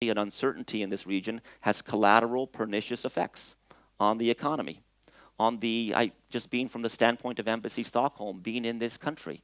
and uncertainty in this region has collateral pernicious effects on the economy, on just being from the standpoint of Embassy Stockholm, being in this country,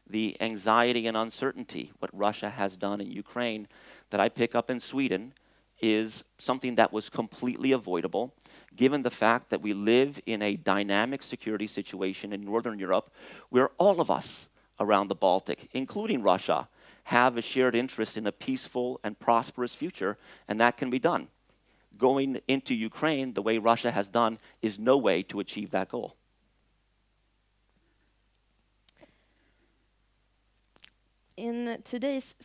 the anxiety and uncertainty, what Russia has done in Ukraine, that I pick up in Sweden, is something that was completely avoidable, given the fact that we live in a dynamic security situation in Northern Europe, where all of us around the Baltic, including Russia, have a shared interest in a peaceful and prosperous future, and that can be done. Going into Ukraine the way Russia has done is no way to achieve that goal. In today's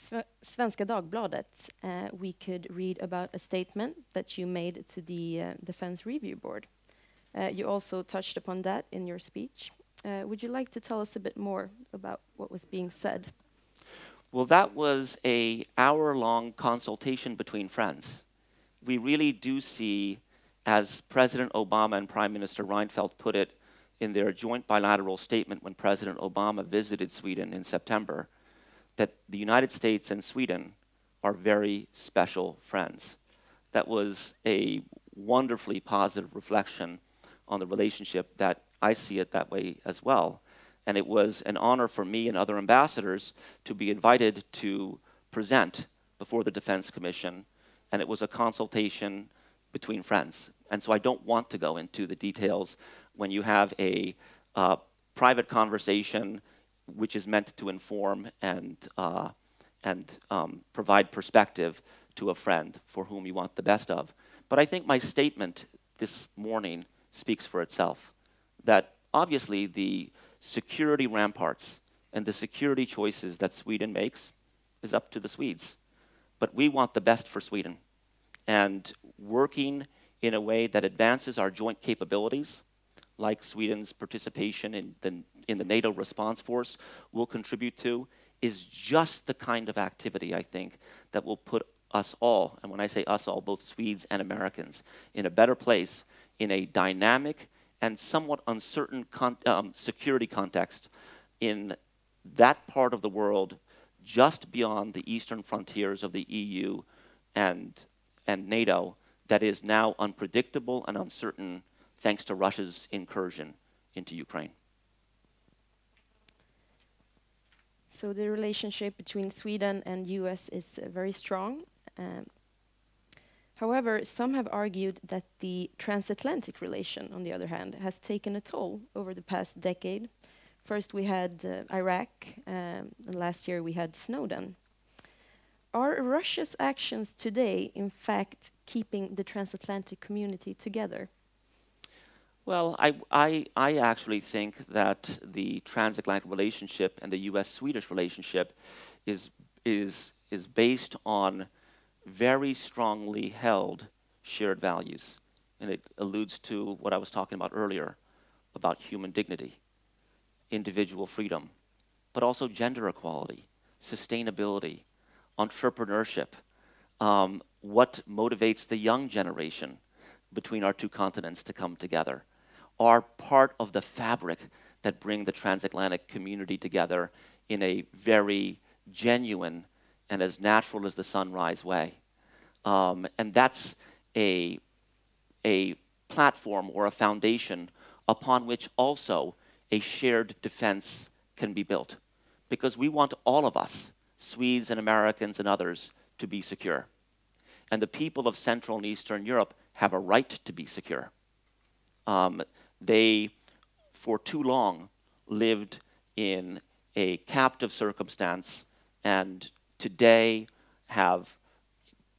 Svenska Dagbladet, we could read about a statement that you made to the Defense Review Board. You also touched upon that in your speech. Would you like to tell us a bit more about what was being said? Well, that was an hour-long consultation between friends. We really do see, as President Obama and Prime Minister Reinfeldt put it in their joint bilateral statement when President Obama visited Sweden in September, that the United States and Sweden are very special friends. That was a wonderfully positive reflection on the relationship that I see it that way as well. And it was an honor for me and other ambassadors to be invited to present before the Defense Commission, and it was a consultation between friends. And so I don't want to go into the details when you have a private conversation which is meant to inform and provide perspective to a friend for whom you want the best of. But I think my statement this morning speaks for itself, that obviously the security ramparts and the security choices that Sweden makes is up to the Swedes. But we want the best for Sweden. And working in a way that advances our joint capabilities, like Sweden's participation in the NATO response force will contribute to, is just the kind of activity, I think, that will put us all, and when I say us all, both Swedes and Americans, in a better place in a dynamic and somewhat uncertain security context in that part of the world just beyond the eastern frontiers of the EU and NATO that is now unpredictable and uncertain thanks to Russia's incursion into Ukraine. So the relationship between Sweden and US is very strong. However, some have argued that the transatlantic relation, on the other hand, has taken a toll over the past decade. First we had Iraq, and last year we had Snowden. Are Russia's actions today, in fact, keeping the transatlantic community together? Well, I actually think that the transatlantic relationship and the US-Swedish relationship is based on very strongly held shared values. And it alludes to what I was talking about earlier, about human dignity, individual freedom, but also gender equality, sustainability, entrepreneurship, what motivates the young generation between our two continents to come together, are part of the fabric that bring the transatlantic community together in a very genuine and as natural as the sunrise way. And that's a platform or a foundation upon which also a shared defense can be built. Because we want all of us, Swedes and Americans and others, to be secure. And the people of Central and Eastern Europe have a right to be secure. They, for too long, lived in a captive circumstance and today have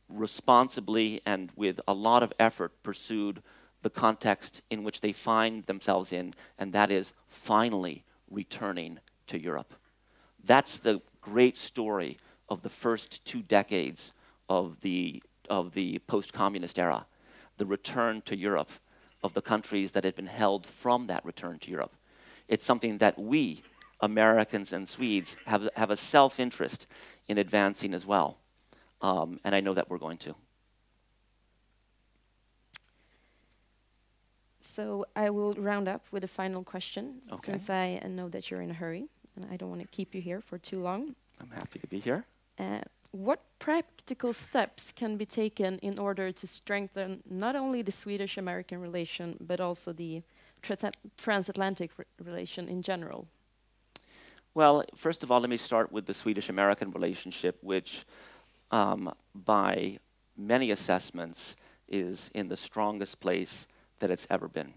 responsibly and with a lot of effort pursued the context in which they find themselves in, and that is finally returning to Europe. That's the great story of the first 2 decades of the post-communist era, the return to Europe of the countries that had been held from that return to Europe. It's something that we, Americans and Swedes, have a self-interest in advancing as well. And I know that we're going to. So I will round up with a final question, Okay. since I know that you're in a hurry, and I don't want to keep you here for too long. I'm happy to be here. what practical steps can be taken in order to strengthen not only the Swedish-American relation, but also the transatlantic relation in general? Well, first of all, let me start with the Swedish-American relationship, which by many assessments is in the strongest place that it's ever been.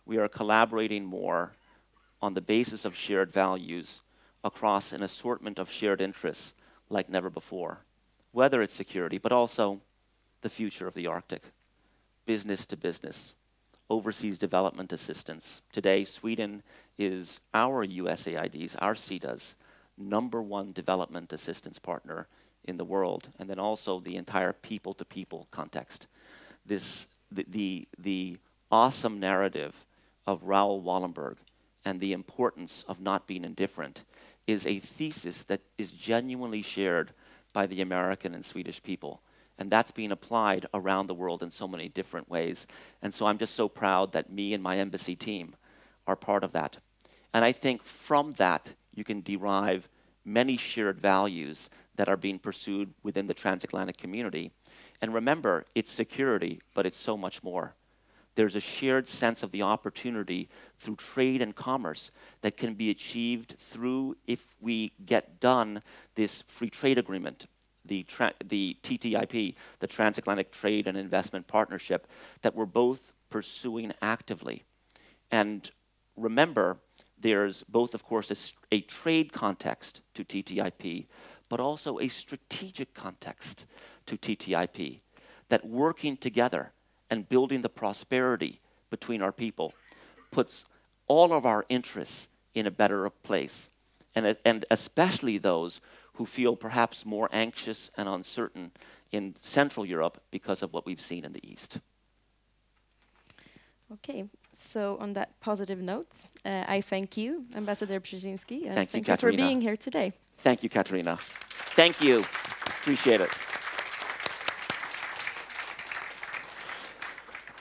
We are collaborating more on the basis of shared values across an assortment of shared interests like never before, whether it's security, but also the future of the Arctic, business to business, overseas development assistance. Today, Sweden is our USAID's, our CEDA's, #1 development assistance partner in the world, and then also the entire people-to-people context. The awesome narrative of Raoul Wallenberg and the importance of not being indifferent is a thesis that is genuinely shared by the American and Swedish people. And that's being applied around the world in so many different ways. And so I'm just so proud that me and my embassy team are part of that. And I think from that, you can derive many shared values that are being pursued within the transatlantic community. And remember, it's security, but it's so much more. There's a shared sense of the opportunity through trade and commerce that can be achieved through, if we get done, this free trade agreement, the TTIP, the Transatlantic Trade and Investment Partnership, that we're both pursuing actively. And remember, there's both, of course, a trade context to TTIP, but also a strategic context to TTIP, that working together and building the prosperity between our people puts all of our interests in a better place, and especially those who feel perhaps more anxious and uncertain in Central Europe because of what we've seen in the East. Okay, so on that positive note, I thank you, Ambassador Brzezinski, and thank you for being here today. Thank you, Katarina. Thank you. Appreciate it.